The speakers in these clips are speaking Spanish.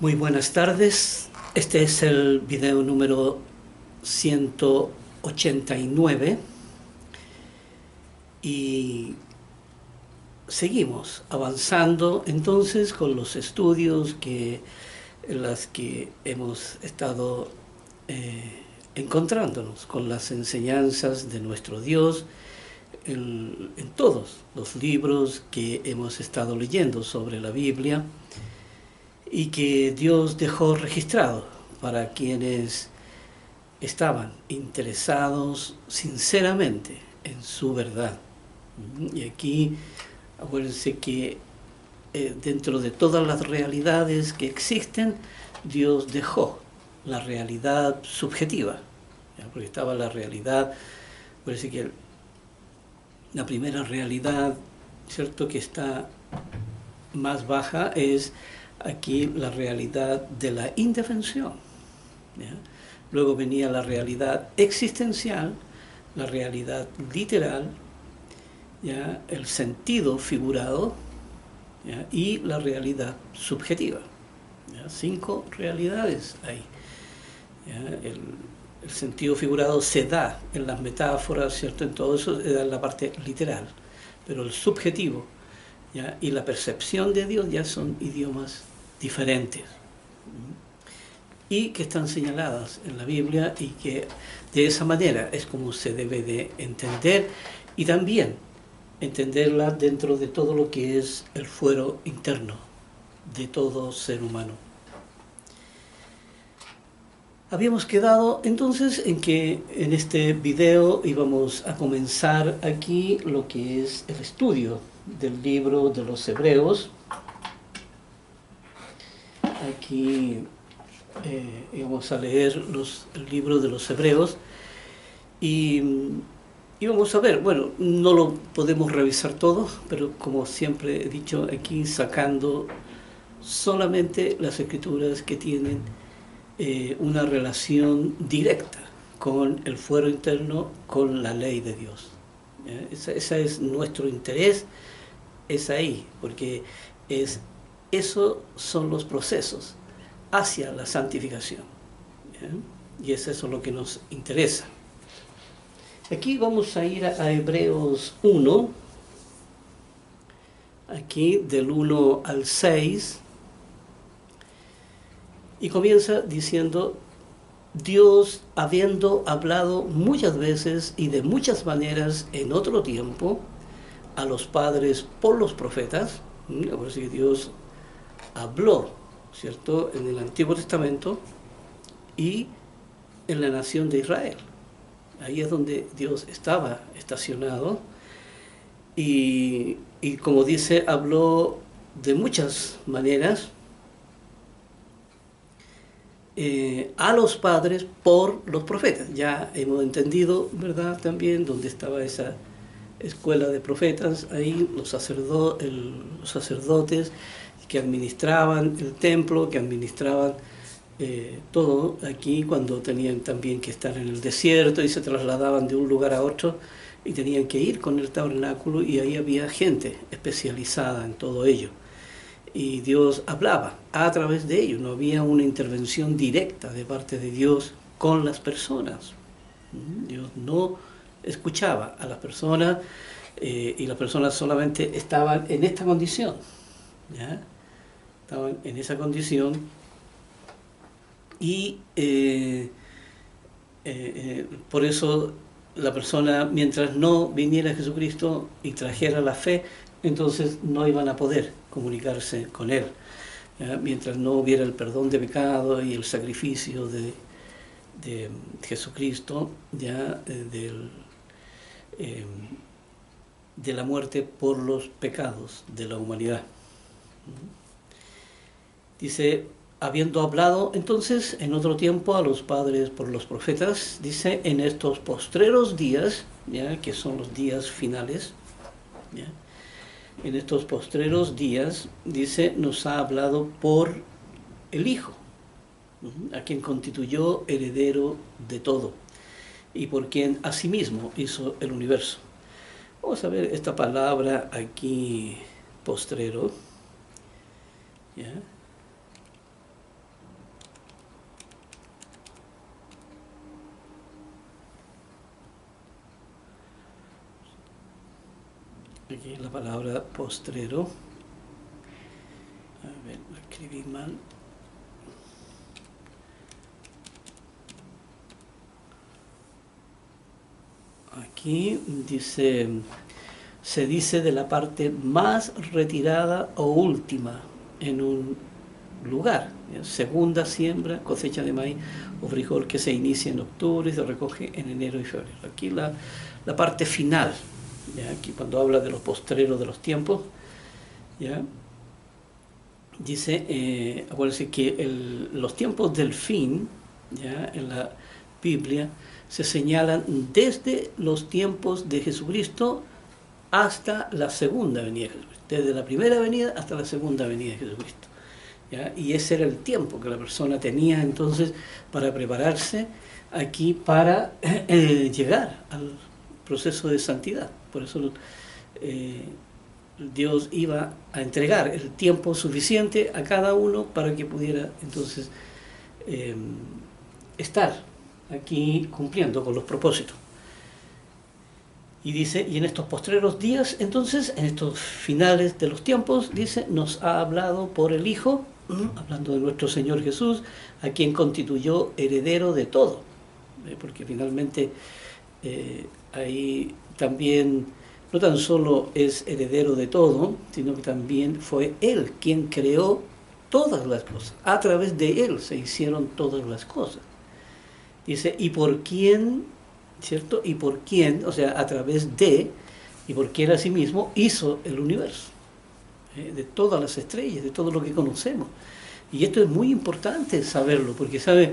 Muy buenas tardes. Este es el video número 189 y seguimos avanzando entonces con los estudios en los que hemos estado encontrándonos con las enseñanzas de nuestro Dios en todos los libros que hemos estado leyendo sobre la Biblia y que Dios dejó registrado para quienes estaban interesados sinceramente en su verdad. Y aquí, acuérdense que dentro de todas las realidades que existen, Dios dejó la realidad subjetiva, ¿ya? Porque estaba la realidad, acuérdense que la primera realidad, ¿cierto?, que está más baja es aquí la realidad de la indefensión, ¿ya? Luego venía la realidad existencial, la realidad literal, ¿ya?, el sentido figurado, ¿ya?, y la realidad subjetiva, ¿ya? 5 realidades hay, ¿ya? El sentido figurado se da en las metáforas, ¿cierto?, en todo eso se da en la parte literal, pero el subjetivo, ¿ya?, y la percepción de Dios ya son idiomas diferentes y que están señaladas en la Biblia, y que de esa manera es como se debe de entender, y también entenderla dentro de todo lo que es el fuero interno de todo ser humano. Habíamos quedado entonces en que en este video íbamos a comenzar aquí lo que es el estudio del libro de los Hebreos. Aquí íbamos a leer el libro de los Hebreos y vamos a ver, bueno, no lo podemos revisar todo, pero como siempre he dicho, aquí sacando solamente las escrituras que tienen una relación directa con el fuero interno, con la ley de Dios. Ese es nuestro interés, es ahí, porque esos son los procesos hacia la santificación, ¿ya? Y es eso lo que nos interesa. Aquí vamos a ir a Hebreos 1, aquí del 1 al 6, y comienza diciendo: Dios, habiendo hablado muchas veces y de muchas maneras en otro tiempo a los padres por los profetas, por eso que Dios habló, ¿cierto?, en el Antiguo Testamento y en la nación de Israel. Ahí es donde Dios estaba estacionado, y como dice, habló de muchas maneras a los padres por los profetas. Ya hemos entendido, ¿verdad?, también dónde estaba esa escuela de profetas, ahí los sacerdotes que administraban el templo, que administraban todo aquí, cuando tenían también que estar en el desierto y se trasladaban de un lugar a otro y tenían que ir con el tabernáculo, y ahí había gente especializada en todo ello. Y Dios hablaba a través de ellos, no había una intervención directa de parte de Dios con las personas. Dios no escuchaba a las personas, y las personas solamente estaban en esta condición, ¿ya? Estaban en esa condición, y por eso la persona, mientras no viniera Jesucristo y trajera la fe, entonces no iban a poder comunicarse con Él, ¿ya? Mientras no hubiera el perdón de pecado y el sacrificio de Jesucristo, ya de la muerte por los pecados de la humanidad. Dice: habiendo hablado entonces en otro tiempo a los padres por los profetas, dice, en estos postreros días, ¿ya?, que son los días finales, ¿ya?, en estos postreros días, dice, nos ha hablado por el Hijo, a quien constituyó heredero de todo, y por quien asimismo hizo el universo. Vamos a ver esta palabra aquí, postrero, ¿ya? Aquí la palabra postrero. A ver, lo escribí mal. Aquí dice, se dice de la parte más retirada o última en un lugar. Segunda siembra, cosecha de maíz o frijol que se inicia en octubre y se recoge en enero y febrero. Aquí la parte final, ¿ya? Aquí cuando habla de los postreros de los tiempos, ¿ya? Dice, acuérdense que los tiempos del fin, ¿ya? En la Biblia se señalan desde los tiempos de Jesucristo hasta la segunda venida de Jesucristo, desde la primera venida hasta la segunda venida de Jesucristo, ¿ya? Y ese era el tiempo que la persona tenía entonces para prepararse aquí para llegar al proceso de santidad. Por eso Dios iba a entregar el tiempo suficiente a cada uno para que pudiera entonces estar aquí cumpliendo con los propósitos. Y dice, y en estos postreros días, entonces, en estos finales de los tiempos, dice, nos ha hablado por el Hijo, hablando de nuestro Señor Jesús, a quien constituyó heredero de todo. Porque finalmente ahí también no tan solo es heredero de todo, sino que también fue Él quien creó todas las cosas. A través de Él se hicieron todas las cosas. Dice, ¿y por quién? ¿Cierto? ¿Y por quién? O sea, a través de, y porque Él asimismo hizo el universo, de todas las estrellas, de todo lo que conocemos. Y esto es muy importante saberlo, porque, ¿sabe?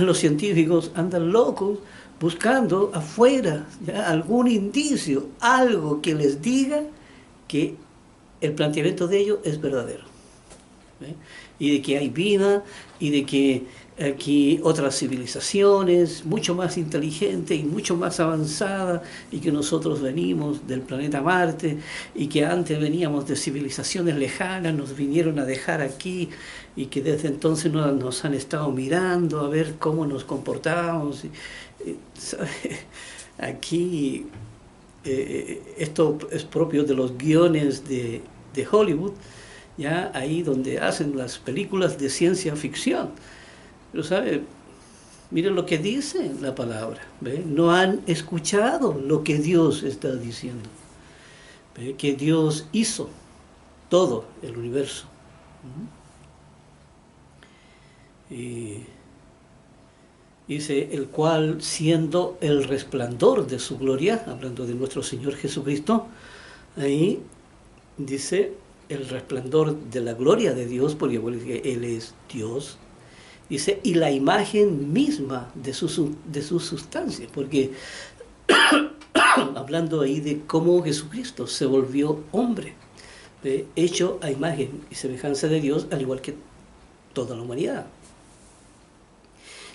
Los científicos andan locos buscando afuera, ¿ya? Algún indicio, algo que les diga que el planteamiento de ellos es verdadero. Y de que hay vida, y de que aquí otras civilizaciones mucho más inteligentes y mucho más avanzadas, y que nosotros venimos del planeta Marte, y que antes veníamos de civilizaciones lejanas, nos vinieron a dejar aquí, y que desde entonces nos han estado mirando a ver cómo nos comportábamos. Aquí esto es propio de los guiones de Hollywood, ya ahí donde hacen las películas de ciencia ficción. Pero ¿sabe? Miren lo que dice la palabra, ¿ve? No han escuchado lo que Dios está diciendo, ¿ve? Que Dios hizo todo el universo. Y dice, el cual siendo el resplandor de su gloria, hablando de nuestro Señor Jesucristo, ahí dice el resplandor de la gloria de Dios, porque Él es Dios. Dice, y la imagen misma de su sustancia, porque hablando ahí de cómo Jesucristo se volvió hombre, hecho a imagen y semejanza de Dios, al igual que toda la humanidad.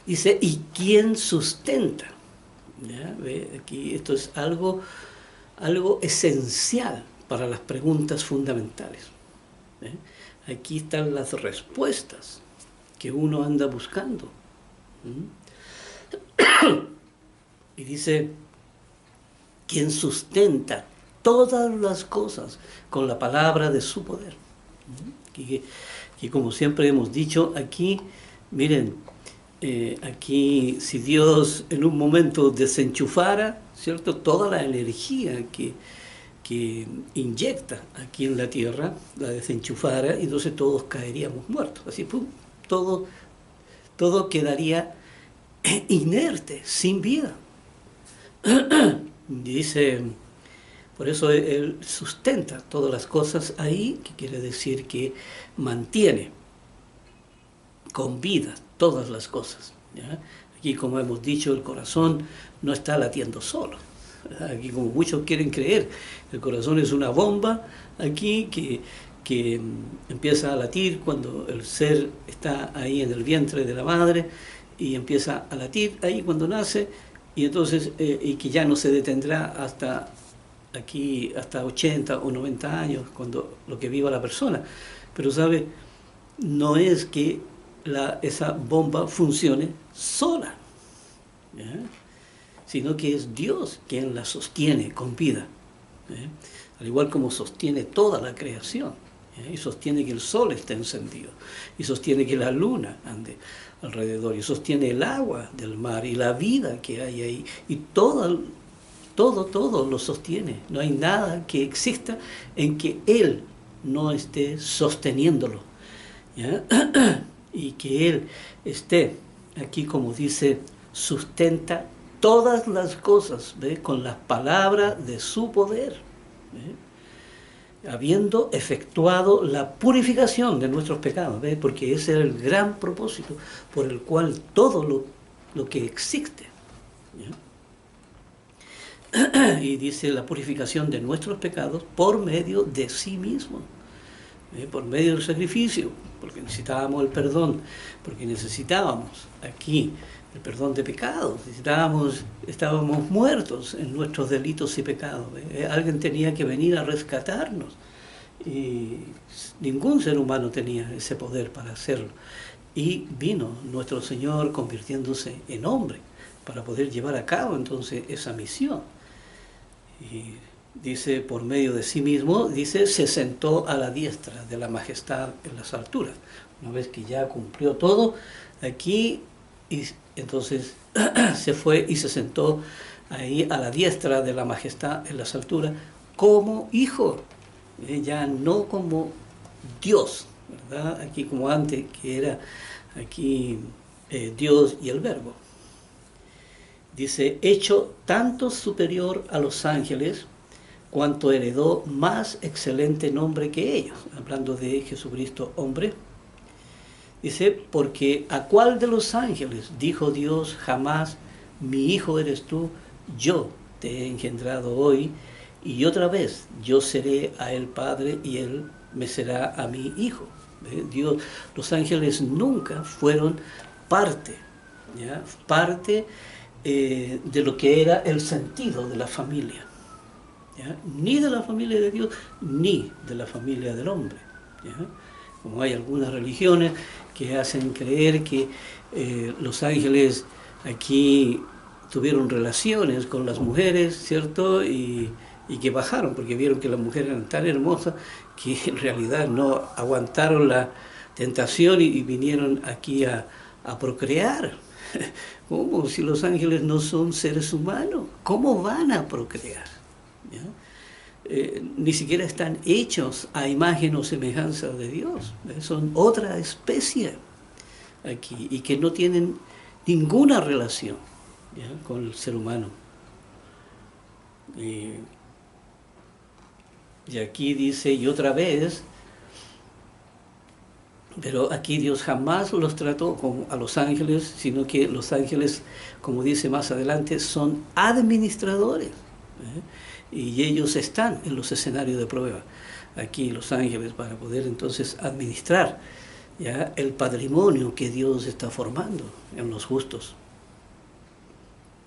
Dice, ¿y quién sustenta? ¿Ya? ¿Ve? Aquí esto es algo esencial para las preguntas fundamentales. Aquí están las respuestas que uno anda buscando. Y dice, quien sustenta todas las cosas con la palabra de su poder. Que como siempre hemos dicho aquí, miren, aquí si Dios en un momento desenchufara, ¿cierto?, toda la energía que inyecta aquí en la tierra, la desenchufara, y entonces todos caeríamos muertos. Así, pum, todo quedaría inerte, sin vida. Dice, por eso Él sustenta todas las cosas ahí, que quiere decir que mantiene con vida todas las cosas, ¿ya? Aquí, como hemos dicho, el corazón no está latiendo solo. Aquí, como muchos quieren creer, el corazón es una bomba aquí que empieza a latir cuando el ser está ahí en el vientre de la madre, y empieza a latir ahí cuando nace, y entonces y que ya no se detendrá hasta 80 o 90 años, cuando lo que viva la persona. Pero ¿sabe? No es que esa bomba funcione sola, ¿ya? Sino que es Dios quien la sostiene con vida. al igual como sostiene toda la creación, y sostiene que el sol está encendido, y sostiene que la luna ande alrededor, y sostiene el agua del mar y la vida que hay ahí, y todo lo sostiene. No hay nada que exista en que Él no esté sosteniéndolo, ¿ya? Y que Él esté aquí, como dice, sustenta todas las cosas, ¿ve? Con las palabras de su poder, ¿ve? Habiendo efectuado la purificación de nuestros pecados, ¿ve? Porque ese es el gran propósito por el cual todo lo que existe, ¿ya? Y dice la purificación de nuestros pecados por medio de sí mismo, por medio del sacrificio, porque necesitábamos el perdón, porque necesitábamos aquí el perdón de pecados, estábamos muertos en nuestros delitos y pecados. Alguien tenía que venir a rescatarnos, y ningún ser humano tenía ese poder para hacerlo. Y vino nuestro Señor convirtiéndose en hombre para poder llevar a cabo entonces esa misión. Y dice, por medio de sí mismo, dice, se sentó a la diestra de la majestad en las alturas. Una vez que ya cumplió todo aquí, y entonces se fue y se sentó ahí a la diestra de la majestad en las alturas como hijo, ya no como Dios, ¿verdad? Aquí como antes, que era aquí Dios y el Verbo. Dice, hecho tanto superior a los ángeles, cuanto heredó más excelente nombre que ellos, hablando de Jesucristo hombre. Dice, porque ¿a cuál de los ángeles dijo Dios jamás, mi hijo eres tú, yo te he engendrado hoy, y otra vez yo seré a él padre y él me será a mí hijo? Dios, los ángeles nunca fueron parte, ¿ya? Parte de lo que era el sentido de la familia, ¿ya? Ni de la familia de Dios, ni de la familia del hombre, ¿ya? Como hay algunas religiones que hacen creer que los ángeles aquí tuvieron relaciones con las mujeres, ¿cierto? Y que bajaron, porque vieron que las mujeres eran tan hermosas que en realidad no aguantaron la tentación y vinieron aquí a procrear. ¿Cómo? Si los ángeles no son seres humanos, ¿cómo van a procrear? ¿Ya? Ni siquiera están hechos a imagen o semejanza de Dios. Son otra especie aquí y que no tienen ninguna relación, ¿ya? Con el ser humano. Y aquí dice, y otra vez, pero aquí Dios jamás los trató como a los ángeles, sino que los ángeles, como dice más adelante, son administradores, y ellos están en los escenarios de prueba, aquí los ángeles, para poder entonces administrar, ¿ya?, el patrimonio que Dios está formando en los justos.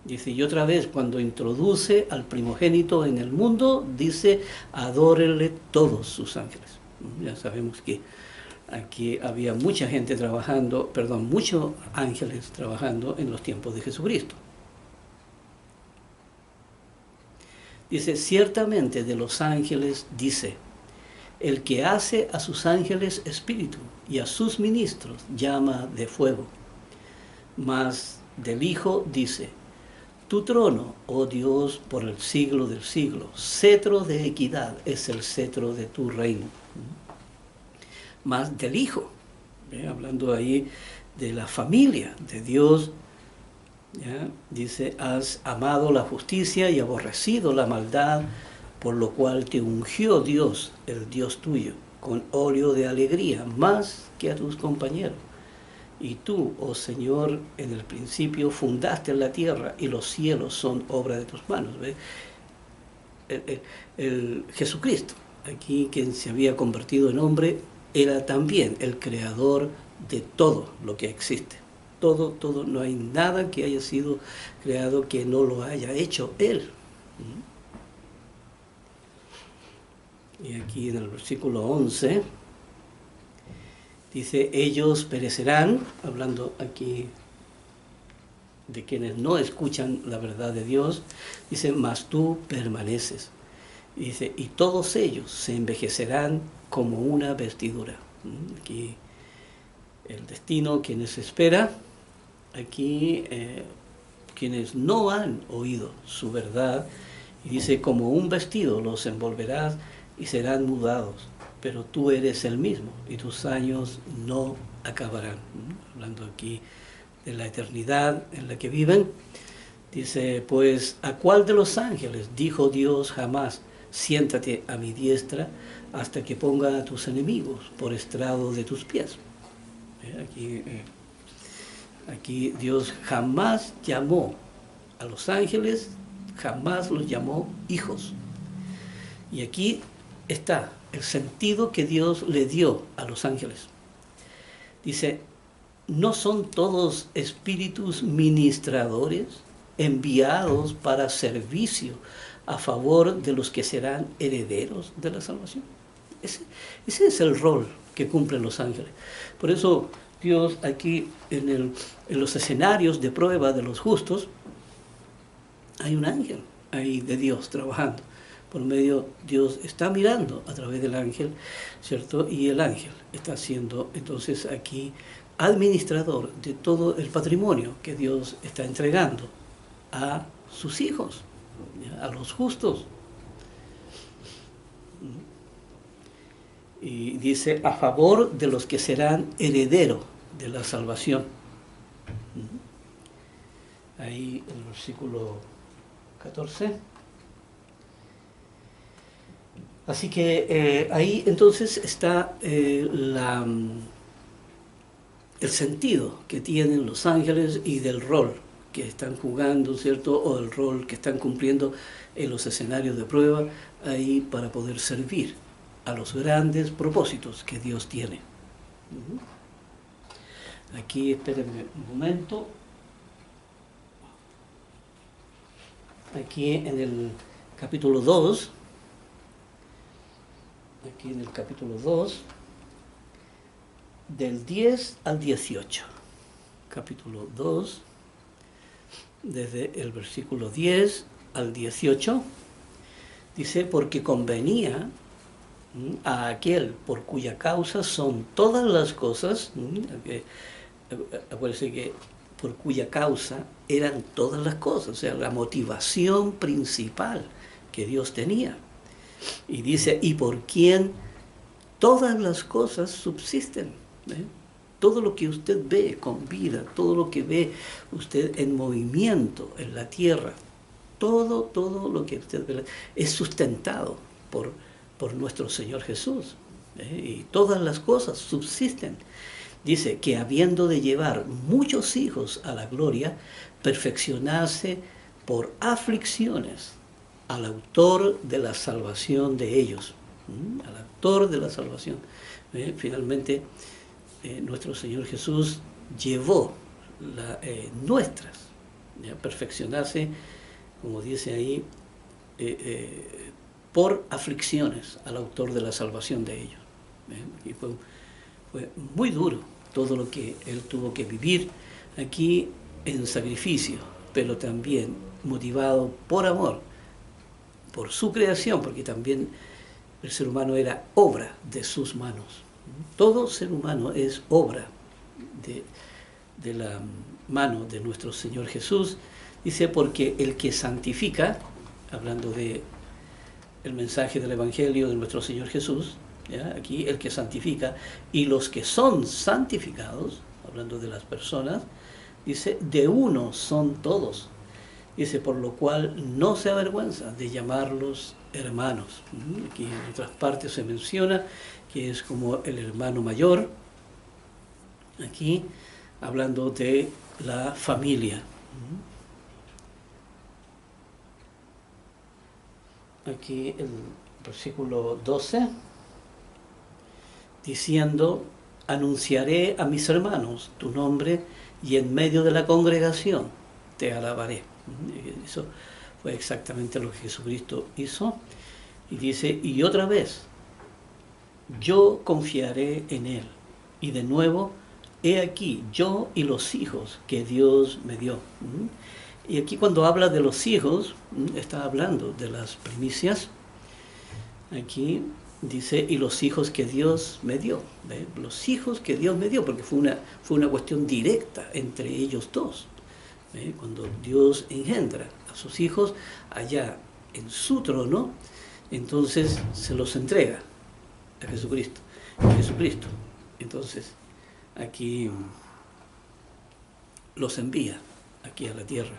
Dice, y otra vez, cuando introduce al primogénito en el mundo, dice, adórenle todos sus ángeles. Ya sabemos que aquí había mucha gente trabajando, muchos ángeles trabajando en los tiempos de Jesucristo. Dice, ciertamente de los ángeles dice, el que hace a sus ángeles espíritu y a sus ministros llama de fuego. Mas del Hijo dice, tu trono, oh Dios, por el siglo del siglo, cetro de equidad es el cetro de tu reino. Más del Hijo, hablando ahí de la familia de Dios, ¿ya? Dice, has amado la justicia y aborrecido la maldad, por lo cual te ungió Dios, el Dios tuyo, con óleo de alegría, más que a tus compañeros. Y tú, oh Señor, en el principio fundaste la tierra y los cielos son obra de tus manos. ¿Ves? El Jesucristo, aquí quien se había convertido en hombre, era también el creador de todo lo que existe. Todo, no hay nada que haya sido creado que no lo haya hecho Él. Y aquí en el versículo 11, dice, ellos perecerán, hablando aquí de quienes no escuchan la verdad de Dios, dice, mas tú permaneces. Y dice, y todos ellos se envejecerán como una vestidura. Aquí el destino, quienes espera, aquí quienes no han oído su verdad, y dice, como un vestido los envolverás y serán mudados, pero tú eres el mismo y tus años no acabarán. Hablando aquí de la eternidad en la que viven, dice, pues ¿a cuál de los ángeles dijo Dios jamás, siéntate a mi diestra hasta que ponga a tus enemigos por estrado de tus pies? Aquí Dios jamás llamó a los ángeles, jamás los llamó hijos. Y aquí está el sentido que Dios le dio a los ángeles. Dice, ¿no son todos espíritus ministradores enviados para servicio a favor de los que serán herederos de la salvación? Ese es el rol que cumplen los ángeles. Por eso Dios aquí en los escenarios de prueba de los justos, hay un ángel ahí de Dios trabajando. Por medio, Dios está mirando a través del ángel, ¿cierto? Y el ángel está siendo entonces aquí administrador de todo el patrimonio que Dios está entregando a sus hijos, a los justos. Y dice, a favor de los que serán herederos de la salvación. Ahí el versículo 14. Así que ahí entonces está el sentido que tienen los ángeles y del rol que están jugando, ¿cierto? O el rol que están cumpliendo en los escenarios de prueba ahí para poder servir a los grandes propósitos que Dios tiene. Aquí, espérenme un momento. Aquí en el capítulo 2, del 10 al 18. Capítulo 2, desde el versículo 10 al 18, dice, porque convenía a aquel por cuya causa son todas las cosas, acuérdense que por cuya causa eran todas las cosas, o sea, la motivación principal que Dios tenía. Y dice, y por quien todas las cosas subsisten. Todo lo que usted ve con vida, todo lo que ve usted en movimiento en la tierra, todo lo que usted ve es sustentado por nuestro Señor Jesús. Y todas las cosas subsisten. Dice que habiendo de llevar muchos hijos a la gloria, perfeccionarse por aflicciones al autor de la salvación de ellos. Al autor de la salvación. Finalmente, nuestro Señor Jesús llevó nuestras, perfeccionarse, como dice ahí, por aflicciones al autor de la salvación de ellos. Y fue muy duro todo lo que Él tuvo que vivir aquí en sacrificio, pero también motivado por amor, por su creación, porque también el ser humano era obra de sus manos. Todo ser humano es obra de la mano de nuestro Señor Jesús. Dice, porque el que santifica, hablando de el mensaje del Evangelio de nuestro Señor Jesús, ¿ya? Aquí el que santifica, y los que son santificados, hablando de las personas, dice, de uno son todos. Dice, por lo cual no se avergüenza de llamarlos hermanos. Aquí en otras partes se menciona que es como el hermano mayor. Aquí hablando de la familia. Aquí el versículo 12, diciendo, anunciaré a mis hermanos tu nombre y en medio de la congregación te alabaré. Eso fue exactamente lo que Jesucristo hizo. Y dice, y otra vez, yo confiaré en Él. Y de nuevo, he aquí, yo y los hijos que Dios me dio. Y aquí cuando habla de los hijos, está hablando de las primicias, Aquí dice, y los hijos que Dios me dio. ¿Ve? Los hijos que Dios me dio, porque fue una cuestión directa entre ellos dos. ¿Ve? Cuando Dios engendra a sus hijos allá en su trono, entonces se los entrega a Jesucristo. Entonces, aquí los envía aquí a la tierra.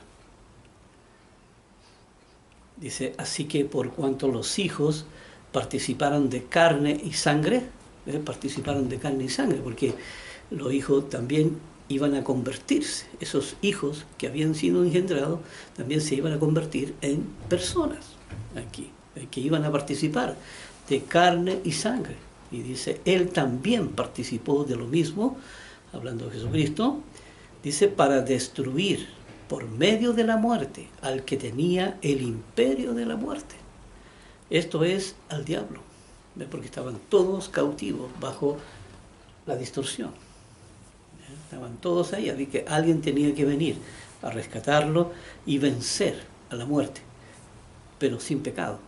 Dice, así que por cuanto los hijos participaron de carne y sangre, participaron de carne y sangre, porque los hijos también iban a convertirse, esos hijos que habían sido engendrados también se iban a convertir en personas aquí, que iban a participar de carne y sangre. Y dice, él también participó de lo mismo, hablando de Jesucristo, dice, para destruir por medio de la muerte al que tenía el imperio de la muerte. Esto es al diablo, ¿ve? Porque estaban todos cautivos bajo la distorsión. Estaban todos ahí, así que alguien tenía que venir a rescatarlo y vencer a la muerte, pero sin pecado.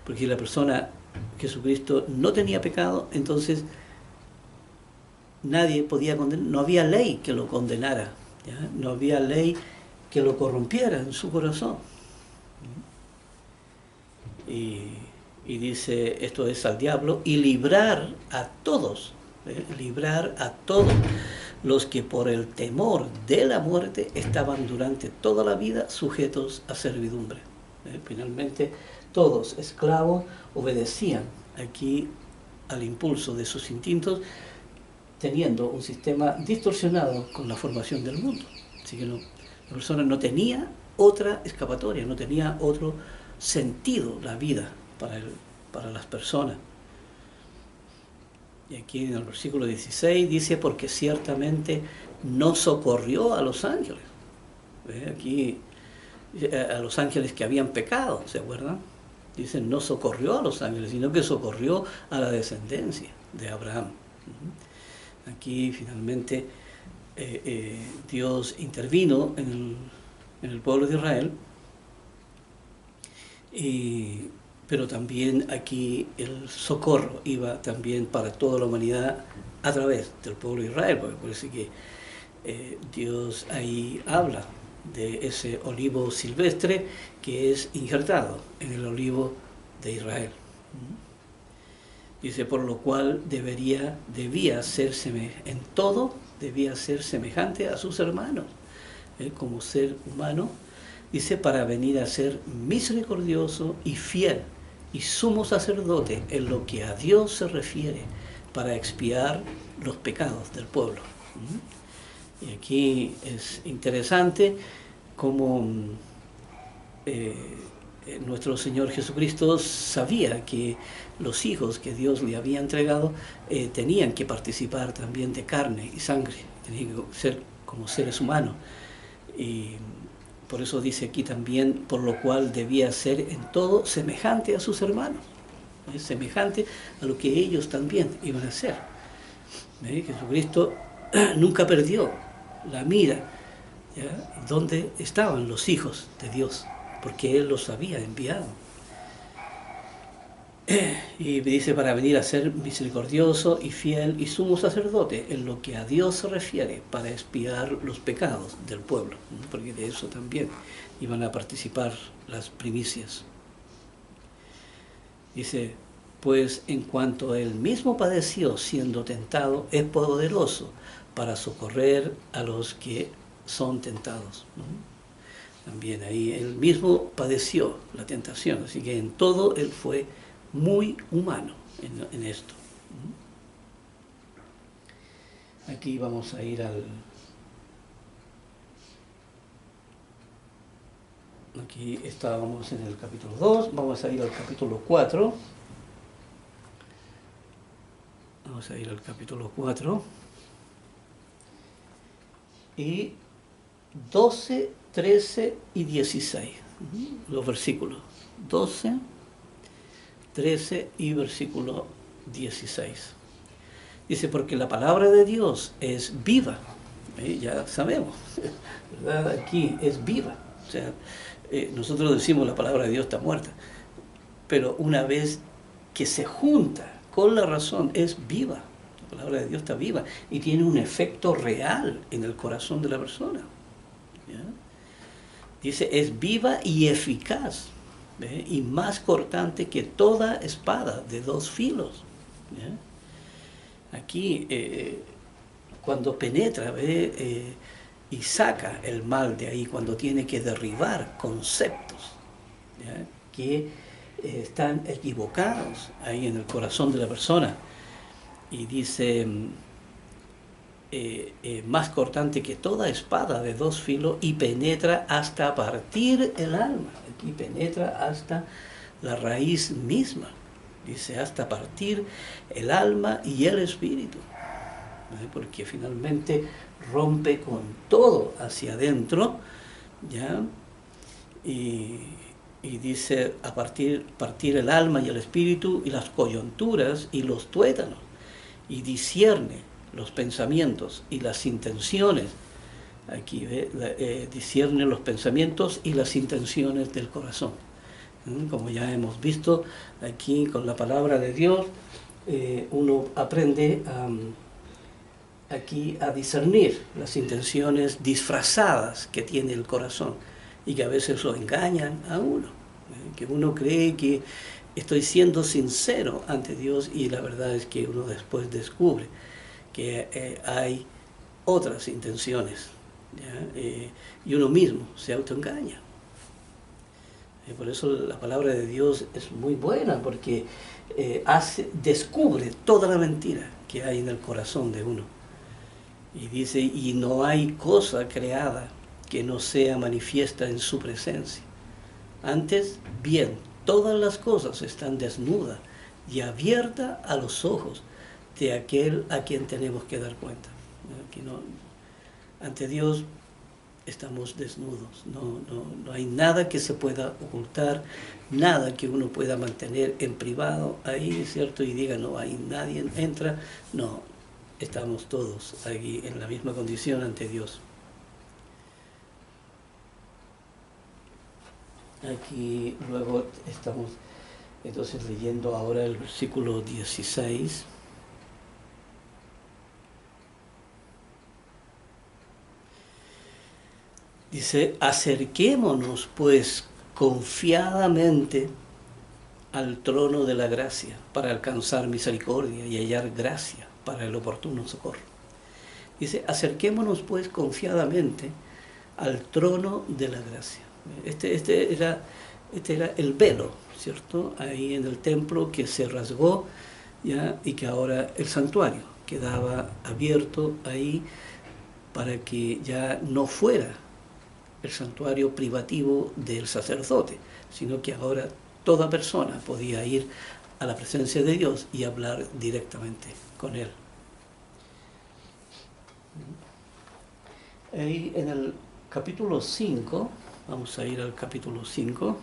Porque la persona, Jesucristo, no tenía pecado, entonces nadie podía condenar, no había ley que lo condenara, ¿ya? No había ley que lo corrompiera en su corazón. Y dice, esto es al diablo, y librar a todos los que por el temor de la muerte estaban durante toda la vida sujetos a servidumbre. Finalmente, todos esclavos obedecían aquí al impulso de sus instintos, teniendo un sistema distorsionado con la formación del mundo. Así que la persona no otra escapatoria, no tenía otro sentido la vida para las personas. Y aquí en el versículo 16 dice, porque ciertamente no socorrió a los ángeles. Aquí a los ángeles que habían pecado, ¿se acuerdan? Dice, no socorrió a los ángeles, sino que socorrió a la descendencia de Abraham. Aquí finalmente Dios intervino en el pueblo de Israel, pero también aquí el socorro iba también para toda la humanidad a través del pueblo de Israel, porque parece que Dios ahí habla de ese olivo silvestre que es injertado en el olivo de Israel. Dice, por lo cual debía ser en todo, debía ser semejante a sus hermanos, como ser humano. Dice, para venir a ser misericordioso y fiel y sumo sacerdote en lo que a Dios se refiere, para expiar los pecados del pueblo. Y aquí es interesante cómo nuestro Señor Jesucristo sabía que los hijos que Dios le había entregado tenían que participar también de carne y sangre, tenían que ser como seres humanos. Y por eso dice aquí también, por lo cual debía ser en todo semejante a sus hermanos, semejante a lo que ellos también iban a ser. Jesucristo nunca perdió la mira, ¿ya? ¿Dónde estaban los hijos de Dios? Porque Él los había enviado. Y dice, para venir a ser misericordioso y fiel y sumo sacerdote en lo que a Dios se refiere, para expiar los pecados del pueblo, porque de eso también iban a participar las primicias. Dice, pues en cuanto Él mismo padeció siendo tentado, es poderoso para socorrer a los que son tentados. También ahí Él mismo padeció la tentación, así que en todo Él fue muy humano en esto. Aquí vamos a ir aquí estábamos en el capítulo 2, vamos a ir al capítulo 4. Vamos a ir al capítulo 4. Y 12, 13 y 16. Los versículos 12, 13 y versículo 16. Dice, porque la palabra de Dios es viva. Ya sabemos, ¿verdad? Aquí es viva. O sea, nosotros decimos la palabra de Dios está muerta. pero una vez que se junta con la razón, es viva. La palabra de Dios está viva y tiene un efecto real en el corazón de la persona. ¿Ya? Dice, es viva y eficaz, ¿ve? Y más cortante que toda espada de dos filos. ¿Ya? Aquí, cuando penetra, ¿ve? Y saca el mal de ahí, cuando tiene que derribar conceptos, ¿ya? Que están equivocados ahí en el corazón de la persona. Y dice, más cortante que toda espada de dos filos y penetra hasta partir el alma. Aquí penetra hasta la raíz misma. Dice, hasta partir el alma y el espíritu. Porque finalmente rompe con todo hacia adentro, ¿ya? Y dice, a partir el alma y el espíritu y las coyunturas y los tuétanos, y discierne los pensamientos y las intenciones. Aquí discierne los pensamientos y las intenciones del corazón. Como ya hemos visto aquí con la palabra de Dios, uno aprende aquí a discernir las intenciones disfrazadas que tiene el corazón y que a veces lo engañan a uno, que uno cree que estoy siendo sincero ante Dios y la verdad es que uno después descubre que hay otras intenciones, y uno mismo se autoengaña. Por eso la palabra de Dios es muy buena, porque descubre toda la mentira que hay en el corazón de uno. Y dice, y no hay cosa creada que no sea manifiesta en su presencia. Antes, bien, todas las cosas están desnudas y abiertas a los ojos de aquel a quien tenemos que dar cuenta. Aquí ante Dios estamos desnudos, no hay nada que se pueda ocultar, nada que uno pueda mantener en privado ahí, ¿cierto? Y diga, no, ahí nadie entra, no, estamos todos aquí en la misma condición ante Dios. Aquí luego estamos entonces leyendo ahora el versículo 16. Dice, acerquémonos pues confiadamente al trono de la gracia para alcanzar misericordia y hallar gracia para el oportuno socorro. Dice, acerquémonos pues confiadamente al trono de la gracia. Este era el velo, ¿cierto? Ahí en el templo que se rasgó, ¿ya? Y que ahora el santuario quedaba abierto ahí para que ya no fuera el santuario privativo del sacerdote, sino que ahora toda persona podía ir a la presencia de Dios y hablar directamente con Él. Ahí en el capítulo 5, vamos a ir al capítulo 5,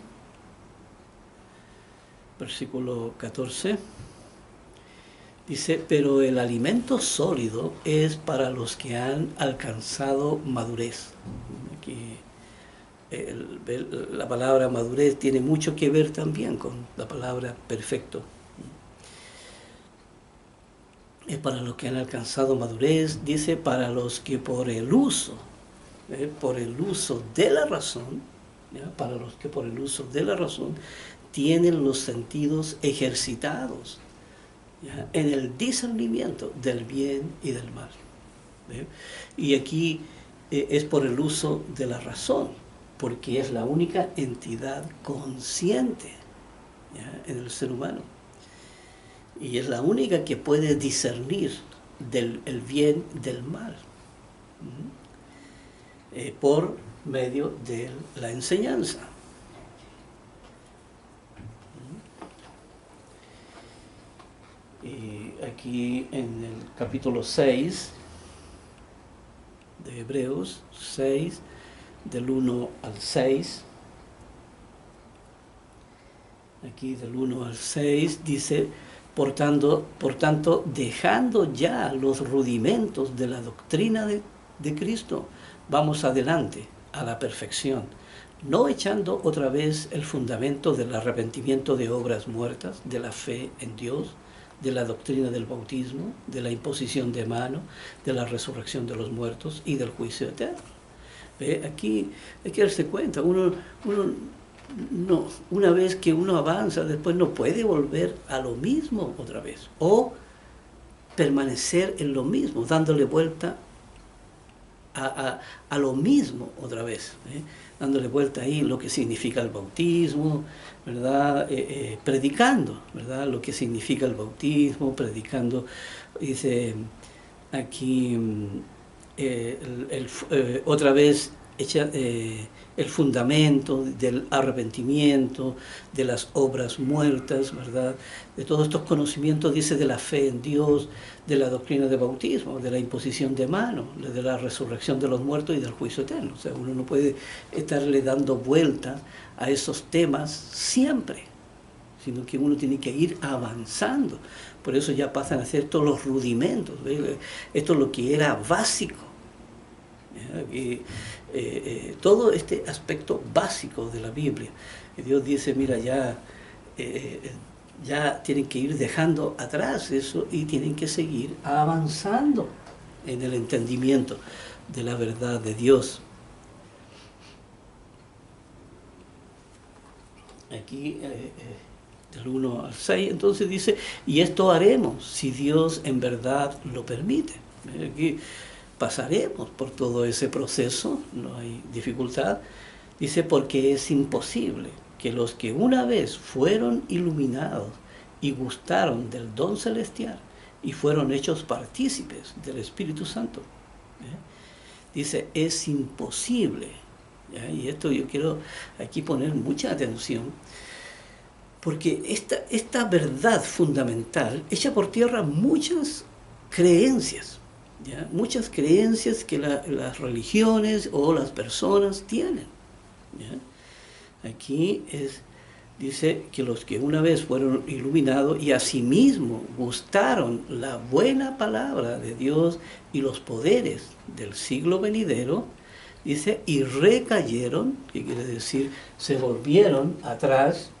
versículo 14, dice, pero el alimento sólido es para los que han alcanzado madurez. Aquí la palabra madurez tiene mucho que ver también con la palabra perfecto. Es para los que han alcanzado madurez, dice, para los que por el uso de la razón, ¿ya? Para los que por el uso de la razón tienen los sentidos ejercitados, ¿ya? En el discernimiento del bien y del mal. ¿Ve? Y aquí es por el uso de la razón, porque es la única entidad consciente, ¿ya? En el ser humano. Y es la única que puede discernir el bien del mal, por medio de la enseñanza. Y aquí en el capítulo 6 de Hebreos, 6, del 1 al 6, aquí del 1 al 6 dice, por tanto, dejando ya los rudimentos de la doctrina de Cristo, vamos adelante a la perfección, no echando otra vez el fundamento del arrepentimiento de obras muertas, de la fe en Dios, de la doctrina del bautismo, de la imposición de mano, de la resurrección de los muertos y del juicio eterno. ¿Ve? Aquí hay que darse cuenta, uno no, una vez que uno avanza, después no puede volver a lo mismo otra vez, o permanecer en lo mismo, dándole vuelta a lo mismo otra vez, dándole vuelta ahí lo que significa el bautismo, ¿verdad? Predicando, ¿verdad? Lo que significa el bautismo, predicando, dice aquí, otra vez echa el fundamento del arrepentimiento, de las obras muertas, ¿verdad? De todos estos conocimientos, dice, de la fe en Dios, de la doctrina de bautismo, de la imposición de mano, de la resurrección de los muertos y del juicio eterno. O sea, uno no puede estarle dando vuelta a esos temas siempre, sino que uno tiene que ir avanzando. Por eso ya pasan a ser todos los rudimentos, ¿ves? Esto es lo que era básico. Todo este aspecto básico de la Biblia. Dios dice, mira, ya tienen que ir dejando atrás eso y tienen que seguir avanzando en el entendimiento de la verdad de Dios. Aquí, del 1 al 6, entonces dice, y esto haremos si Dios en verdad lo permite. Aquí pasaremos por todo ese proceso, no hay dificultad. Dice, porque es imposible que los que una vez fueron iluminados y gustaron del don celestial y fueron hechos partícipes del Espíritu Santo, dice, es imposible. ¿Ya? Y esto yo quiero aquí poner mucha atención, porque esta verdad fundamental echa por tierra muchas creencias. ¿Ya? Muchas creencias que las religiones o las personas tienen. ¿Ya? Aquí dice que los que una vez fueron iluminados y asimismo gustaron la buena palabra de Dios y los poderes del siglo venidero, dice, y recayeron, que quiere decir, se volvieron atrás,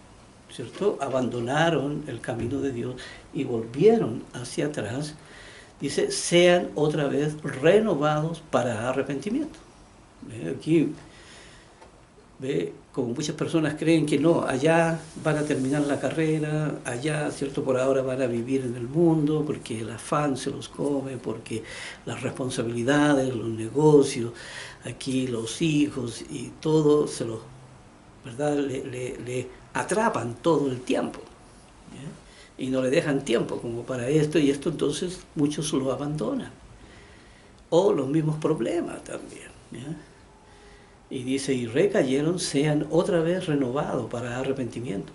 ¿cierto? Abandonaron el camino de Dios y volvieron hacia atrás. Dice, sean otra vez renovados para arrepentimiento. Aquí, como muchas personas creen que no, allá van a terminar la carrera, allá, ¿cierto? Por ahora van a vivir en el mundo, porque el afán se los come, porque las responsabilidades, los negocios, aquí los hijos y todo, ¿verdad? Le atrapan todo el tiempo. ¿Ya? Y no le dejan tiempo como para esto, y esto entonces muchos lo abandonan. O los mismos problemas también. ¿Ya? Y dice, y recayeron, sean otra vez renovados para arrepentimiento,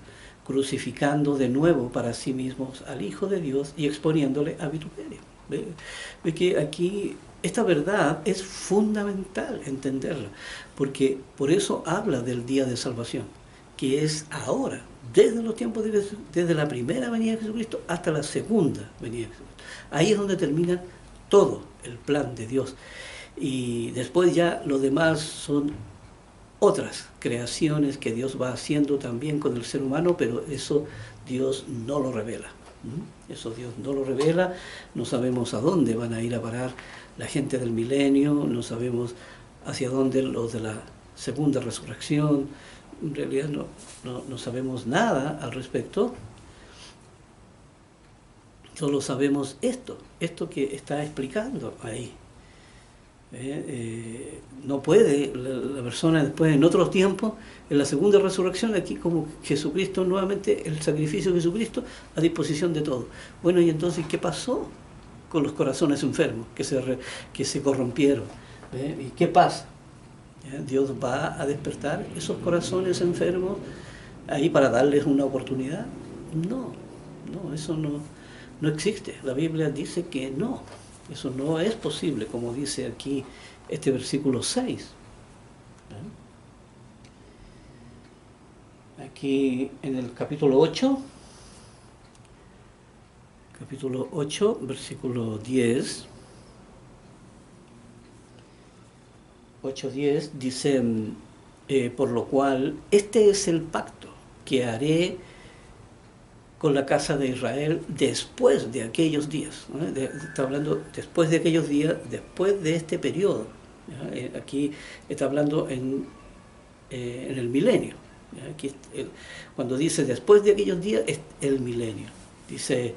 crucificando de nuevo para sí mismos al Hijo de Dios y exponiéndole a vituperio. Ve que aquí esta verdad es fundamental entenderla, porque por eso habla del día de salvación, que es ahora, desde los tiempos desde la primera venida de Jesucristo hasta la segunda venida de Jesucristo. Ahí es donde termina todo el plan de Dios. Y después ya lo demás son otras creaciones que Dios va haciendo también con el ser humano, pero eso Dios no lo revela. Eso Dios no lo revela, no sabemos a dónde van a ir a parar la gente del milenio, no sabemos hacia dónde los de la segunda resurrección. En realidad no sabemos nada al respecto. Solo sabemos esto que está explicando ahí. No puede la persona después, en otros tiempos, en la segunda resurrección, aquí como Jesucristo, nuevamente el sacrificio de Jesucristo a disposición de todos. Bueno, y entonces, ¿qué pasó con los corazones enfermos que se corrompieron? ¿Y qué pasa? Dios va a despertar esos corazones enfermos ahí para darles una oportunidad. No, eso no existe. La Biblia dice que no. Eso no es posible, como dice aquí este versículo 6. Aquí en el capítulo 8, versículo 10, 8:10, dice, por lo cual este es el pacto que haré con la casa de Israel después de aquellos días. ¿No? Está hablando después de aquellos días, después de este periodo. Aquí está hablando en el milenio. Aquí, cuando dice después de aquellos días, es el milenio. Dice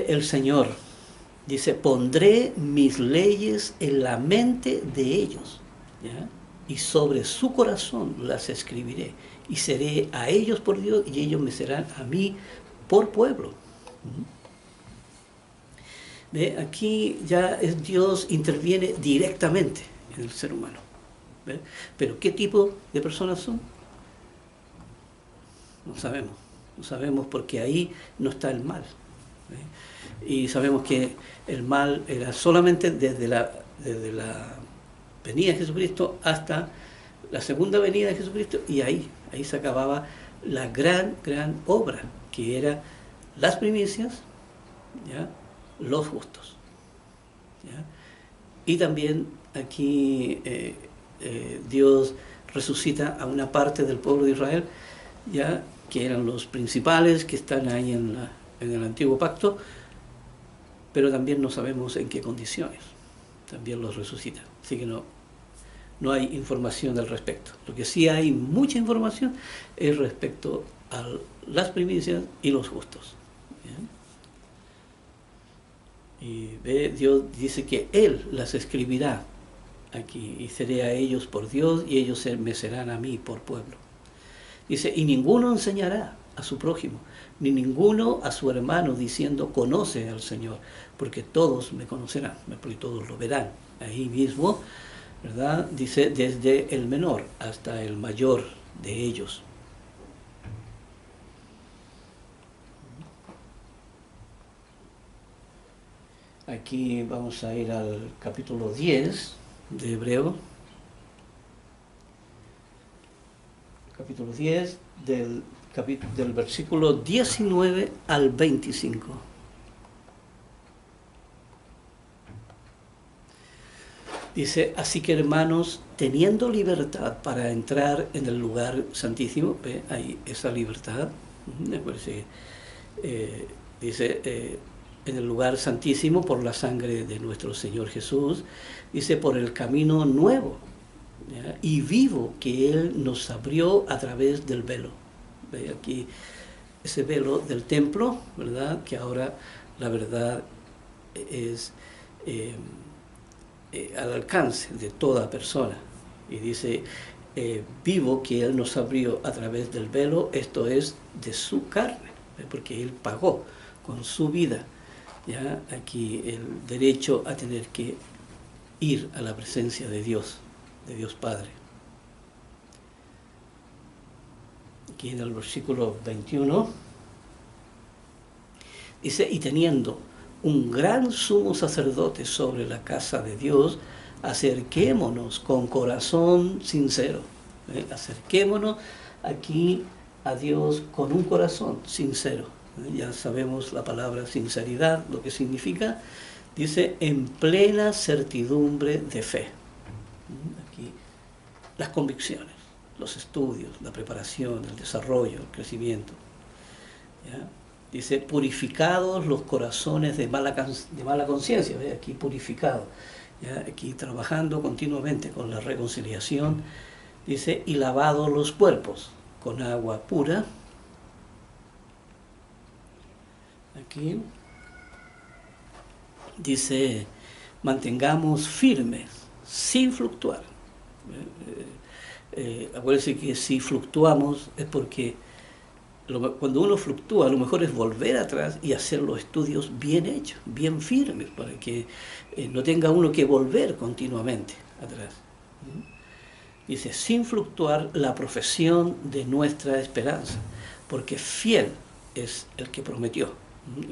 el Señor, dice, pondré mis leyes en la mente de ellos, ¿ya? Y sobre su corazón las escribiré, y seré a ellos por Dios, y ellos me serán a mí por pueblo. ¿Ve? Aquí ya Dios interviene directamente en el ser humano. ¿Ve? Pero ¿qué tipo de personas son? No sabemos. No sabemos, porque ahí no está el mal. ¿Ve? Y sabemos que el mal era solamente desde la venida de Jesucristo hasta la segunda venida de Jesucristo, y ahí se acababa la gran obra, que era las primicias, ¿ya? Los justos, ¿ya? Y también aquí Dios resucita a una parte del pueblo de Israel, ya, que eran los principales que están ahí en el antiguo pacto, pero también no sabemos en qué condiciones también los resucita. Así que no hay información al respecto. Lo que sí hay mucha información es respecto a las primicias y los justos. ¿Bien? Y Dios dice que Él las escribirá aquí, y seré a ellos por Dios, y ellos me serán a mí por pueblo. Dice, y ninguno enseñará a su prójimo, ni ninguno a su hermano, diciendo, conoce al Señor, porque todos me conocerán, porque todos lo verán ahí mismo, ¿verdad? Dice, desde el menor hasta el mayor de ellos. Aquí vamos a ir al capítulo 10 de Hebreo. Capítulo 10 del versículo 19 al 25. Dice, así que hermanos, teniendo libertad para entrar en el lugar santísimo, ¿ve? Hay esa libertad, dice, en el lugar santísimo por la sangre de nuestro Señor Jesús, dice, por el camino nuevo, ¿ya? Y vivo que Él nos abrió a través del velo. ¿Ve? Aquí ese velo del templo, ¿verdad? Que ahora la verdad es al alcance de toda persona. Y dice, vivo que Él nos abrió a través del velo, esto es de su carne, ¿ve? Porque Él pagó con su vida, ¿ya? Aquí el derecho a tener que ir a la presencia de Dios Padre. Aquí en el versículo 21 dice, y teniendo un gran sumo sacerdote sobre la casa de Dios, acerquémonos con corazón sincero. ¿Eh? Acerquémonos aquí a Dios con un corazón sincero. Ya sabemos la palabra sinceridad, lo que significa. Dice, en plena certidumbre de fe. Aquí, las convicciones, los estudios, la preparación, el desarrollo, el crecimiento. ¿Ya? Dice, purificados los corazones de mala conciencia. ¿Ve? Aquí purificado. ¿Ya? Aquí trabajando continuamente con la reconciliación. Dice, y lavados los cuerpos con agua pura. Aquí dice, mantengamos firmes, sin fluctuar. Acuérdense que si fluctuamos es porque cuando uno fluctúa, lo mejor es volver atrás y hacer los estudios bien hechos, bien firmes, para que no tenga uno que volver continuamente atrás. Dice, sin fluctuar la profesión de nuestra esperanza, porque fiel es el que prometió,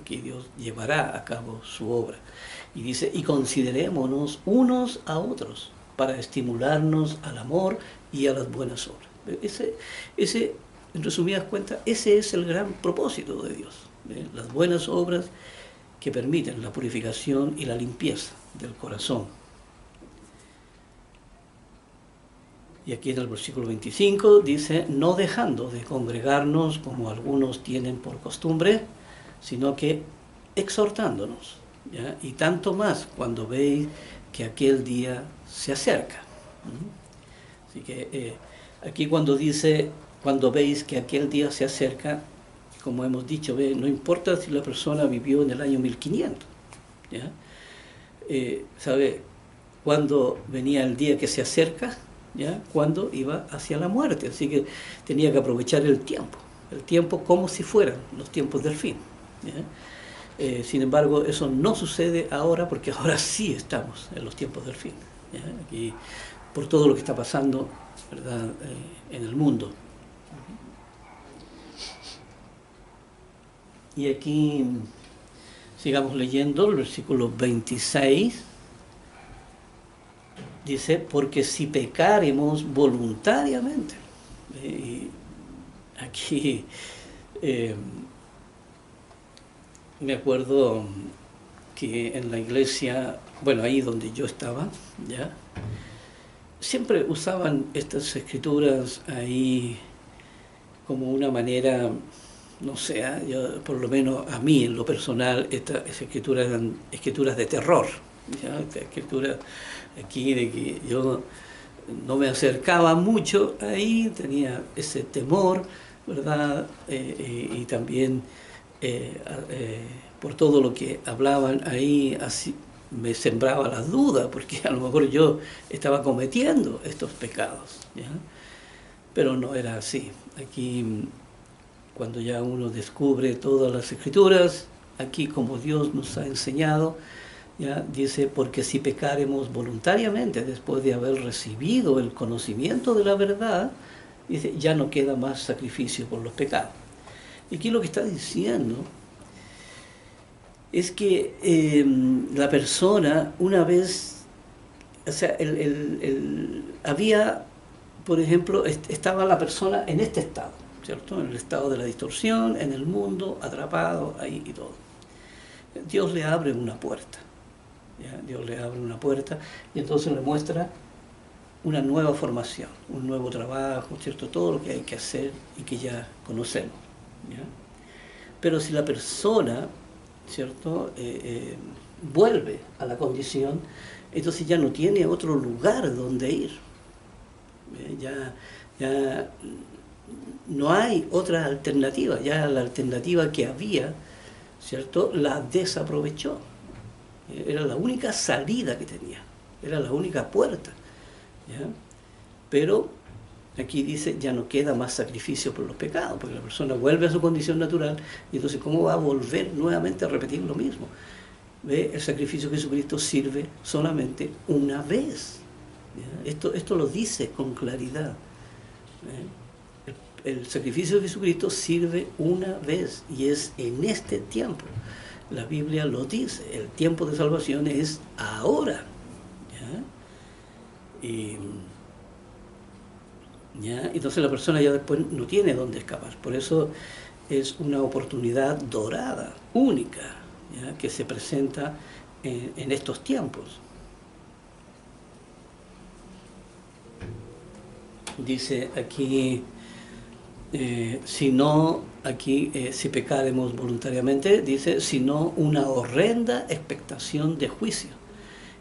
que Dios llevará a cabo su obra. Y dice, y considerémonos unos a otros para estimularnos al amor y a las buenas obras. Ese, en resumidas cuentas, ese es el gran propósito de Dios. Las buenas obras que permiten la purificación y la limpieza del corazón. Y aquí en el versículo 25 dice, no dejando de congregarnos como algunos tienen por costumbre, sino que exhortándonos, ¿ya? Y tanto más cuando veis que aquel día se acerca. Así que aquí cuando dice, cuando veis que aquel día se acerca, como hemos dicho, no importa si la persona vivió en el año 1500, ¿ya? ¿Sabe cuándo venía el día que se acerca? ¿Ya? Cuando iba hacia la muerte, así que tenía que aprovechar el tiempo como si fueran los tiempos del fin, ¿ya? Sin embargo, eso no sucede ahora, porque ahora sí estamos en los tiempos del fin, ¿ya? Aquí, por todo lo que está pasando, ¿verdad? En el mundo. Y aquí sigamos leyendo el versículo 26. Dice, porque si pecaremos voluntariamente. Y aquí me acuerdo que en la iglesia, bueno, ahí donde yo estaba, ¿ya? Siempre usaban estas escrituras ahí como una manera, no sé, yo, por lo menos a mí en lo personal, estas escrituras eran escrituras de terror, ¿ya? Esta escritura aquí de que yo no me acercaba mucho ahí, tenía ese temor, ¿verdad? Y también por todo lo que hablaban ahí, así me sembraba la duda, porque a lo mejor yo estaba cometiendo estos pecados, ¿ya? Pero no era así. Aquí, cuando ya uno descubre todas las escrituras, aquí como Dios nos ha enseñado, ¿ya? Dice, porque si pecaremos voluntariamente después de haber recibido el conocimiento de la verdad, dice, ya no queda más sacrificio por los pecados. Y aquí lo que está diciendo es que la persona, una vez, o sea, había, por ejemplo, estaba la persona en este estado, ¿cierto? En el estado de la distorsión, en el mundo, atrapado ahí y todo. Dios le abre una puerta. ¿Ya? Dios le abre una puerta y entonces le muestra una nueva formación, un nuevo trabajo, ¿cierto? Todo lo que hay que hacer y que ya conocemos, ¿ya? Pero si la persona, ¿cierto? Vuelve a la condición, entonces ya no tiene otro lugar donde ir. Ya no hay otra alternativa, ya la alternativa que había, ¿cierto? La desaprovechó. Era la única salida que tenía, era la única puerta, ¿ya? Pero aquí dice, ya no queda más sacrificio por los pecados, porque la persona vuelve a su condición natural, y entonces ¿cómo va a volver nuevamente a repetir lo mismo? ¿Ve? El sacrificio de Jesucristo sirve solamente una vez, ¿ya? Esto lo dice con claridad, ¿eh? El sacrificio de Jesucristo sirve una vez, y es en este tiempo. La Biblia lo dice, el tiempo de salvación es ahora, ¿ya? ¿Ya? Entonces la persona ya después no tiene dónde escapar. Por eso es una oportunidad dorada, única, ¿ya? Que se presenta en estos tiempos. Dice aquí, si pecaremos voluntariamente, dice, sino una horrenda expectación de juicio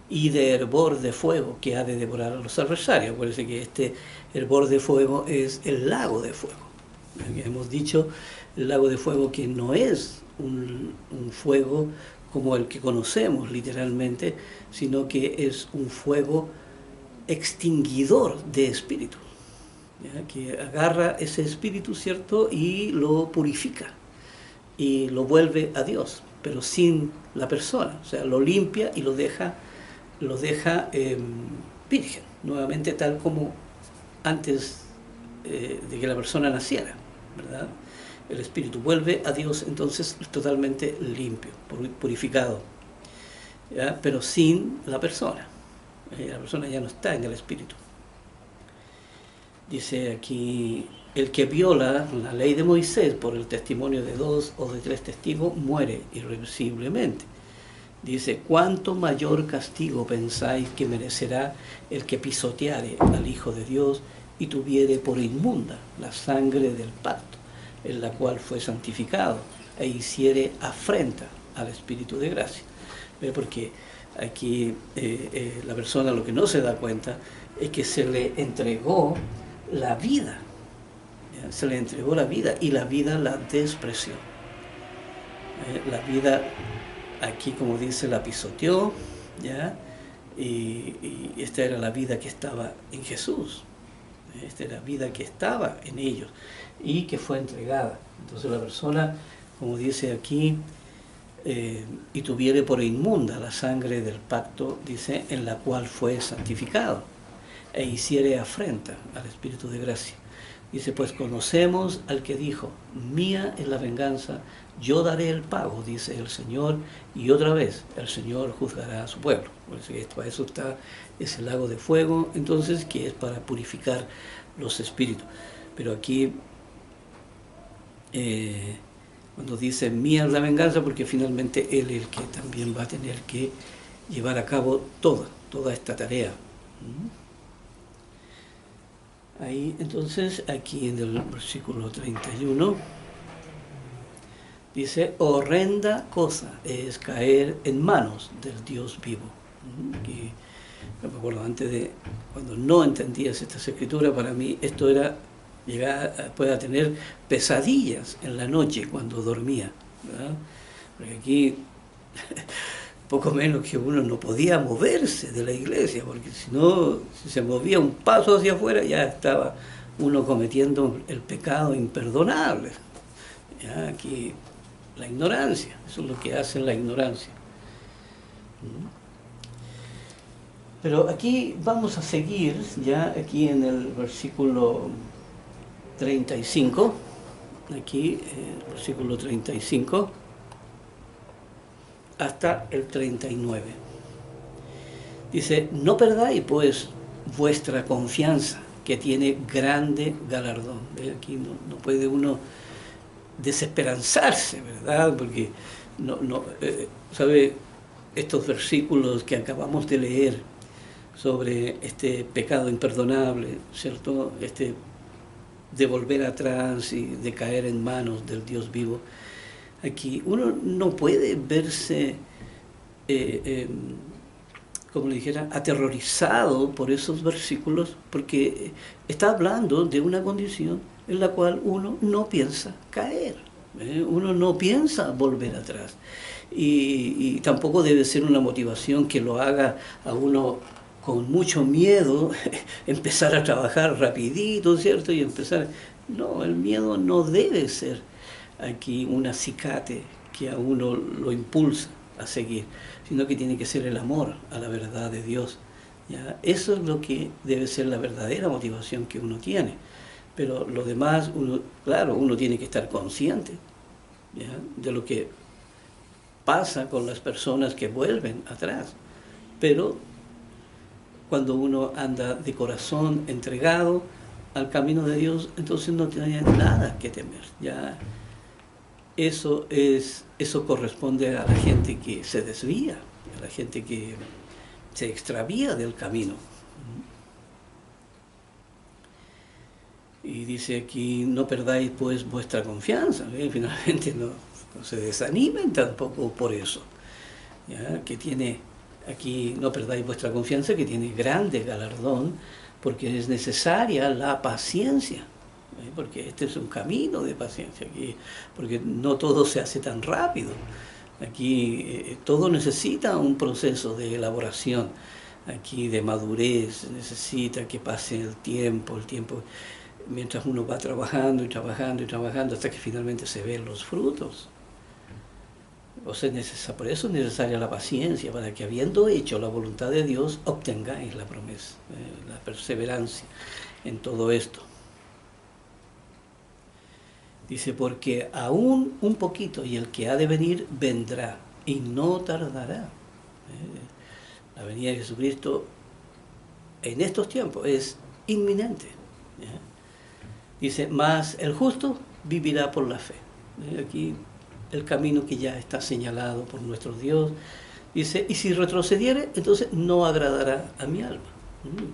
y de hervor de fuego que ha de devorar a los adversarios. Acuérdense que este hervor de fuego es el lago de fuego. Hemos dicho el lago de fuego que no es un fuego como el que conocemos literalmente, sino que es un fuego extinguidor de espíritu, ¿ya? Que agarra ese espíritu, ¿cierto? Y lo purifica y lo vuelve a Dios, pero sin la persona, o sea, lo limpia y lo deja virgen, nuevamente tal como antes de que la persona naciera, ¿verdad? El espíritu vuelve a Dios entonces totalmente limpio, purificado, ¿ya? Pero sin la persona. La persona ya no está en el espíritu. Dice aquí, el que viola la ley de Moisés por el testimonio de 2 o de 3 testigos muere irreversiblemente. Dice, ¿cuánto mayor castigo pensáis que merecerá el que pisoteare al Hijo de Dios y tuviere por inmunda la sangre del pacto, en la cual fue santificado, e hiciere afrenta al Espíritu de gracia? ¿Ve? Porque aquí la persona lo que no se da cuenta es que se le entregó la vida, ¿ya? Se le entregó la vida y la vida la despreció. La vida, aquí como dice, la pisoteó, ¿ya? Y esta era la vida que estaba en Jesús, esta era la vida que estaba en ellos y que fue entregada. Entonces la persona, como dice aquí, y tuviere por inmunda la sangre del pacto, dice, en la cual fue santificado, e hiciere afrenta al Espíritu de gracia. Dice, pues conocemos al que dijo, mía es la venganza, yo daré el pago, dice el Señor, y otra vez el Señor juzgará a su pueblo. Para eso está ese lago de fuego, entonces, que es para purificar los espíritus. Pero aquí, cuando dice mía es la venganza, porque finalmente Él es el que también va a tener que llevar a cabo toda esta tarea. Ahí, entonces, aquí en el versículo 31, dice, horrenda cosa es caer en manos del Dios vivo. Que, me acuerdo antes de, cuando no entendías estas escrituras, para mí esto era llegar a tener pesadillas en la noche cuando dormía, ¿verdad? Porque aquí poco menos que uno no podía moverse de la iglesia, porque si no, si se movía un paso hacia afuera, ya estaba uno cometiendo el pecado imperdonable. Ya, aquí la ignorancia, eso es lo que hace la ignorancia. Pero aquí vamos a seguir, ya aquí en el versículo 35, aquí, versículo 35, hasta el 39. Dice, no perdáis pues vuestra confianza, que tiene grande galardón. Aquí no puede uno desesperanzarse, ¿verdad? Porque ¿sabe? Estos versículos que acabamos de leer sobre este pecado imperdonable, ¿cierto? De volver atrás y de caer en manos del Dios vivo. Aquí uno no puede verse, como le dijera, aterrorizado por esos versículos, porque está hablando de una condición en la cual uno no piensa caer, uno no piensa volver atrás. Y tampoco debe ser una motivación que lo haga a uno con mucho miedo empezar a trabajar rapidito, ¿cierto? Y empezar... No, el miedo no debe ser aquí un acicate que a uno lo impulsa a seguir, sino que tiene que ser el amor a la verdad de Dios, ¿ya? Eso es lo que debe ser la verdadera motivación que uno tiene. Pero lo demás, claro, uno tiene que estar consciente, ¿ya?, de lo que pasa con las personas que vuelven atrás. Pero cuando uno anda de corazón entregado al camino de Dios, entonces no tiene nada que temer. Ya eso corresponde a la gente que se desvía, a la gente que se extravía del camino. Y dice aquí, no perdáis pues vuestra confianza, ¿eh? Finalmente no se desanimen tampoco por eso, ¿ya? Que tiene aquí, no perdáis vuestra confianza, que tiene grande galardón, porque es necesaria la paciencia, porque este es un camino de paciencia, aquí, porque no todo se hace tan rápido. Aquí todo necesita un proceso de elaboración, aquí de madurez, necesita que pase el tiempo, mientras uno va trabajando y trabajando y trabajando hasta que finalmente se ven los frutos. O sea, por eso es necesaria la paciencia, para que habiendo hecho la voluntad de Dios, obtengáis la promesa, la perseverancia en todo esto. Dice, porque aún un poquito, y el que ha de venir, vendrá, y no tardará. La venida de Jesucristo en estos tiempos es inminente. Dice, mas el justo vivirá por la fe. Aquí el camino que ya está señalado por nuestro Dios, Dice, y si retrocediere, entonces no agradará a mi alma.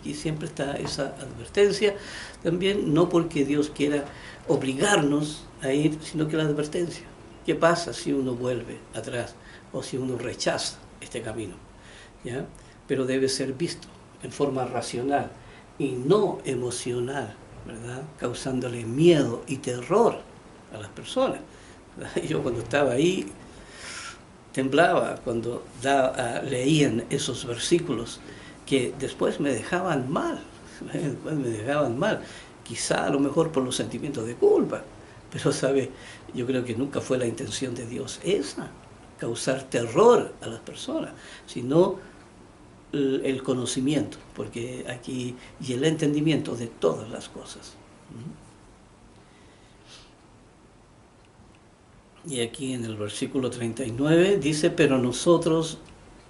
Y siempre está esa advertencia, también no porque Dios quiera obligarnos a ir, sino que la advertencia. ¿Qué pasa si uno vuelve atrás o si uno rechaza este camino? ¿Ya? Pero debe ser visto en forma racional y no emocional, ¿verdad? Causándole miedo y terror a las personas. ¿Verdad? Yo cuando estaba ahí temblaba cuando leían esos versículos que después me dejaban mal, quizá a lo mejor por los sentimientos de culpa, pero sabe, yo creo que nunca fue la intención de Dios esa, causar terror a las personas, sino el conocimiento, porque aquí, y el entendimiento de todas las cosas. Y aquí en el versículo 39 dice, pero nosotros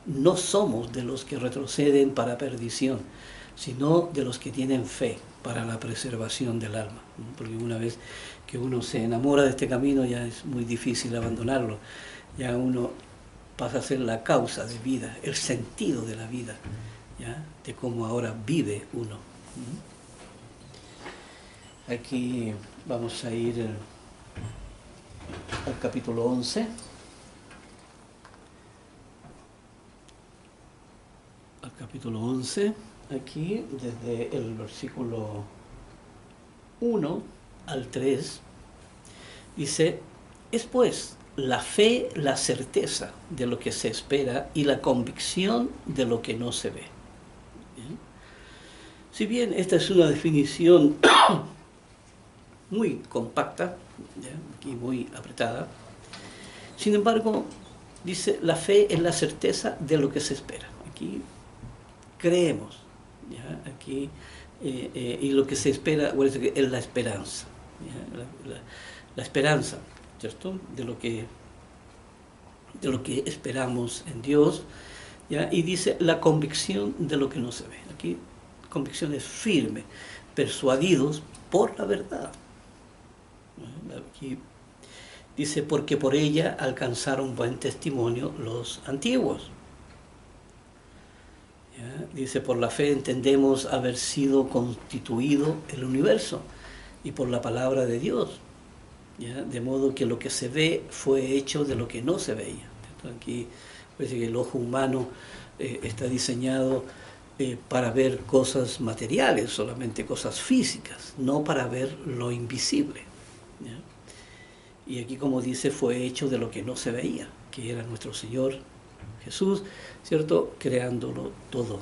no somos de los que retroceden para perdición, sino de los que tienen fe para la preservación del alma. Porque una vez que uno se enamora de este camino ya es muy difícil abandonarlo. Ya uno pasa a ser la causa de vida, el sentido de la vida, ¿ya? De cómo ahora vive uno. Aquí vamos a ir al capítulo 11. Al capítulo 11, aquí desde el versículo 1 al 3, dice, es pues la fe, la certeza de lo que se espera y la convicción de lo que no se ve. ¿Bien? Si bien esta es una definición muy compacta, ¿ya? Aquí muy apretada, sin embargo, dice, la fe es la certeza de lo que se espera. Aquí creemos, ¿ya? Aquí, y lo que se espera, bueno, es la esperanza, la esperanza, ¿cierto? De lo que esperamos en Dios, ¿ya? Y dice la convicción de lo que no se ve. Aquí convicción es firme, persuadidos por la verdad. Aquí dice, porque por ella alcanzaron buen testimonio los antiguos. ¿Ya? Dice, por la fe entendemos haber sido constituido el universo y por la palabra de Dios. ¿Ya? De modo que lo que se ve fue hecho de lo que no se veía. Aquí parece que el ojo humano está diseñado para ver cosas materiales, solamente cosas físicas, no para ver lo invisible. ¿Ya? Y aquí, como dice, fue hecho de lo que no se veía, que era nuestro Señor Jesús, ¿cierto? Creándolo todo.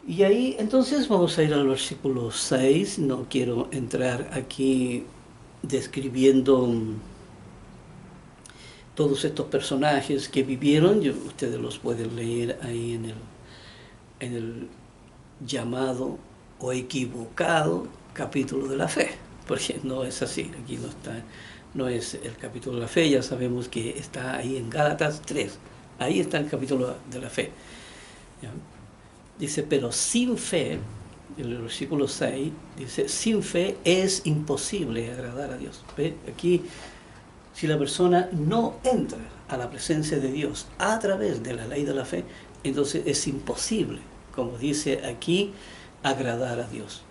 Y ahí, entonces, vamos a ir al versículo 6. No quiero entrar aquí describiendo todos estos personajes que vivieron. Ustedes los pueden leer ahí en el llamado o equivocado capítulo de la fe, porque no es así, aquí no está, no es el capítulo de la fe, ya sabemos que está ahí en Gálatas 3, ahí está el capítulo de la fe. ¿Ya? Dice, pero sin fe, en el versículo 6, dice, sin fe es imposible agradar a Dios. ¿Ve? Aquí, si la persona no entra a la presencia de Dios a través de la ley de la fe, entonces es imposible, como dice aquí, agradar a Dios.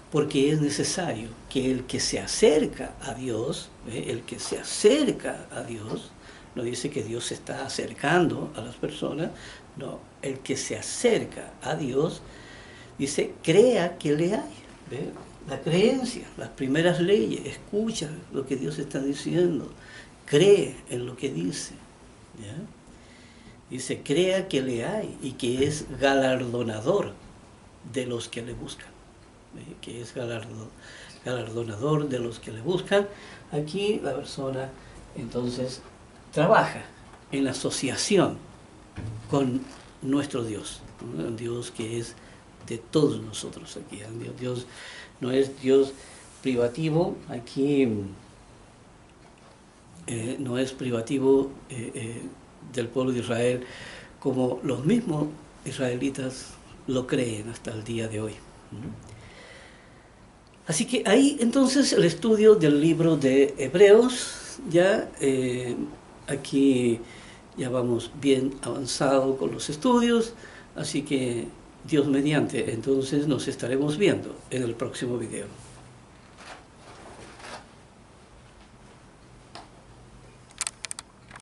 Porque es necesario que el que se acerca a Dios, el que se acerca a Dios, no dice que Dios se está acercando a las personas, no, el que se acerca a Dios, dice, crea que le hay. ¿Ve? La creencia, las primeras leyes, escucha lo que Dios está diciendo, cree en lo que dice. ¿Ya? Dice, crea que le hay y que es galardonador de los que le buscan. Que es galardonador de los que le buscan. Aquí la persona entonces trabaja en asociación con nuestro Dios, ¿no? Un Dios que es de todos nosotros aquí. Dios no es Dios privativo, aquí no es privativo del pueblo de Israel como los mismos israelitas lo creen hasta el día de hoy. Así que ahí entonces el estudio del libro de Hebreos ya aquí ya vamos bien avanzado con los estudios, así que Dios mediante, entonces nos estaremos viendo en el próximo video.